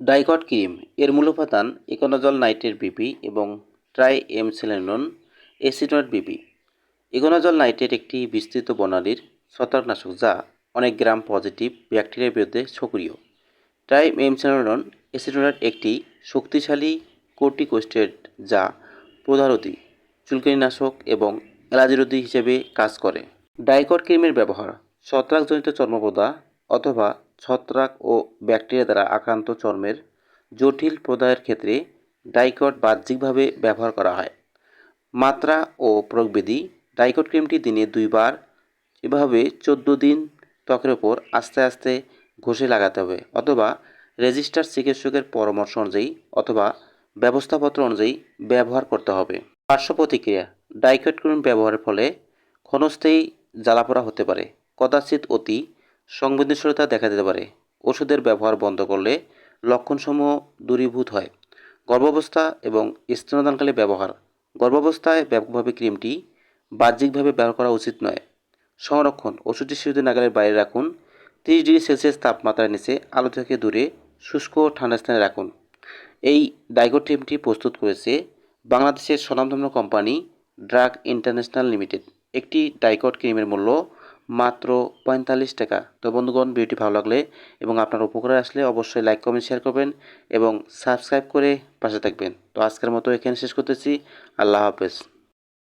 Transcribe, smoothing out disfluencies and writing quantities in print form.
Dicot cream এর মূল উপাদান ইকোনাজল নাইট্রেট বিপি এবং ট্রাইএমসাইক্লোন এসিটেট বিপি। ইকোনাজল নাইট্রেট একটি বিস্তৃত বর্ণালীর ছত্রাকনাশক যা অনেক গ্রাম পজিটিভ ব্যাকটেরিয়ার বিরুদ্ধে সক্রিয়। ট্রাইএমসাইক্লোন এসিটেট একটি শক্তিশালী কর্টিকোস্টেরয়েড যা প্রদারোধী, চুলকানিনাশক এবং অ্যালার্জিরোধী হিসেবে কাজ করে। ডাইকট ক্রিমের ব্যবহার ছত্রাকজনিত চর্মপোদা অথবা ছত্রাক ও ব্যাকটেরিয়া দ্বারা আক্রান্ত চর্মের জটিল প্রদাহের ক্ষেত্রে ডাইকট বাহ্যিকভাবে ব্যবহার করা হয়। মাত্রা ও প্রয়োগবিধি: ডাইকট ক্রিমটি দিনে 2 বার এভাবে 14 দিন ত্বকের ওপর আস্তে আস্তে ঘষে লাগাতে হবে অথবা রেজিস্টার্ড চিকিৎসকের পরামর্শ অনুযায়ী অথবা ব্যবস্থাপত্র অনুযায়ী ব্যবহার করতে হবে। পার্শ্ব প্রতিক্রিয়া: ডাইকট ক্রিম ব্যবহারের ফলে ক্ষণস্থায়ী জ্বালাপোড়া হতে পারে, কদাচিৎ অতি সংবেদনশীলতা দেখা দিতে পারে। ওষুধের ব্যবহার বন্ধ করলে লক্ষণসমূহ দূরীভূত হয়। গর্ভাবস্থা এবং স্তন্যদানকালে ব্যবহার: গর্ভাবস্থায় ব্যাপকভাবে ক্রিমটি বাহ্যিকভাবে ব্যবহার করা উচিত নয়। সংরক্ষণ: ওষুধটি শিশুদের নাগালের বাইরে রাখুন। 30°C তাপমাত্রার নিচে আলো থেকে দূরে শুষ্ক ও ঠান্ডা স্থানে রাখুন। এই ডাইকট ক্রিমটি প্রস্তুত করেছে বাংলাদেশের স্বনামধন্য কোম্পানি ড্রাগ ইন্টারন্যাশনাল লিমিটেড। একটি ডাইকট ক্রিমের মূল্য মাত্র 45 টাকা। তো বন্ধুগণ, ভিডিওটি ভালো লাগলে এবং আপনার উপকারে আসলে অবশ্যই লাইক, কমেন্ট, শেয়ার করবেন এবং সাবস্ক্রাইব করে পাশে থাকবেন। তো আজকের মতো এখানে শেষ করতেছি। আল্লাহ হাফেজ।